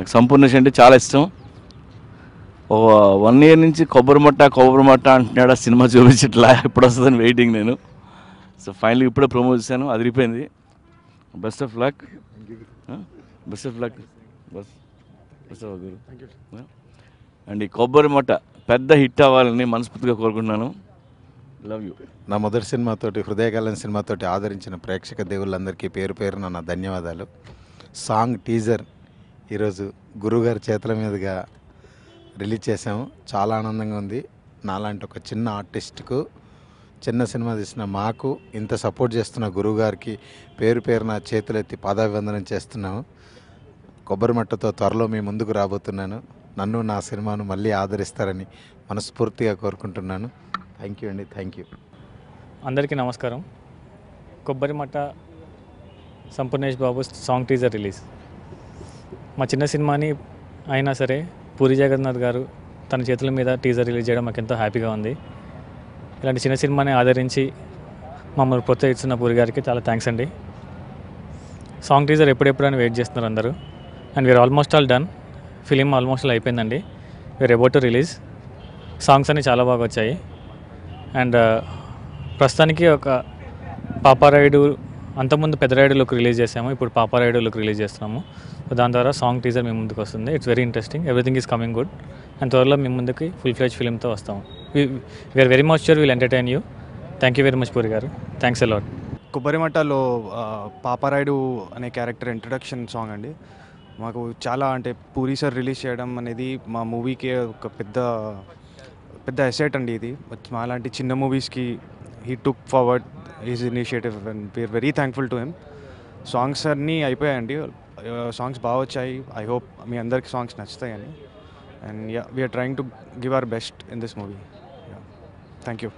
నాకు సంపూర్ణేష్ అంటే చాలా ఇష్టం. 1 year నుంచి కొబ్బరి మట్ట అంటున్నాడు, ఆ సినిమా చూపించట్లా, ఎప్పుడు వస్తుందని వెయిటింగ్ నేను. సో ఫైనల్లీ ఇప్పుడే ప్రమోట్ చేశాను, అదిరిపోయింది. Best of luck. అండ్ ఈ కొబ్బరి మట్ట పెద్ద హిట్ అవ్వాలని మనస్ఫూర్తిగా కోరుకుంటున్నాను. Love you. నా మొదటి సినిమాతోటి, హృదయకాలం సినిమాతోటి ఆదరించిన ప్రేక్షక దేవుళ్ళందరికీ పేరు పేరున నా ధన్యవాదాలు. సాంగ్ టీజర్ ఈరోజు గురువుగారి చేతుల మీదుగా రిలీజ్ చేసాము. చాలా ఆనందంగా ఉంది. నాలాంటి ఒక చిన్న ఆర్టిస్ట్కు, చిన్న సినిమా తీసిన మాకు ఇంత సపోర్ట్ చేస్తున్న గురువుగారికి పేరు పేరున చేతులెత్తి పాదాభివందనం చేస్తున్నాము. కొబ్బరి మట్టతో త్వరలో మీ ముందుకు రాబోతున్నాను. నన్ను, నా సినిమాను మళ్ళీ ఆదరిస్తారని మనస్ఫూర్తిగా కోరుకుంటున్నాను. థ్యాంక్ యూ అండి. Thank you. అందరికీ నమస్కారం. కొబ్బరి మట్ట Sampoornesh Babu song teaser release. మా చిన్న సినిమాని అయినా సరే పూరి జగన్నాథ్ గారు తన చేతుల మీద టీజర్ రిలీజ్ చేయడం మాకు ఎంతో హ్యాపీగా ఉంది. ఇలాంటి చిన్న సినిమాని ఆదరించి మమ్మల్ని ప్రోత్సహిస్తున్న పూరి గారికి చాలా థ్యాంక్స్ అండి. సాంగ్ టీజర్ ఎప్పుడెప్పుడు అని వెయిట్ చేస్తున్నారు అందరూ. And we are almost all done. Film almost all అయిపోయిందండి. We are about to release. Songs అన్నీ చాలా బాగా వచ్చాయి. అండ్ ప్రస్తుతానికి ఒక పాపారాయుడు, అంతకుముందు పెద్దరాయుడు లుక్ రిలీజ్ చేసాము, ఇప్పుడు పాపారాయుడు లుక్ రిలీజ్ చేస్తున్నాము. దాని ద్వారా సాంగ్ టీజర్ మీ ముందుకు వస్తుంది. It's very interesting. Everything is coming good. And త్వరలో మీ ముందుకి ఫుల్ ఫ్లెడ్జ్ ఫిలింతో వస్తాము. We are very much sure will entertain you. Thank you very much Puri గారు. Thanks a lot. కొబ్బరిమట్టలో పాపారాయుడు అనే క్యారెక్టర్ ఇంట్రడక్షన్ సాంగ్ అండి. మాకు చాలా అంటే పూరి సార్ రిలీజ్ చేయడం అనేది మా మూవీకి ఒక పెద్ద ఎసెట్ అండి. ఇది మాలాంటి చిన్న మూవీస్కి he took forward his initiative and we are very thankful to him. Songs అన్నీ అయిపోయాయండి. సాంగ్స్ బాగా వచ్చాయి. ఐ హోప్ మీ అందరికి సాంగ్స్ నచ్చుతాయని. And we are trying to give our best in this movie. Thank you.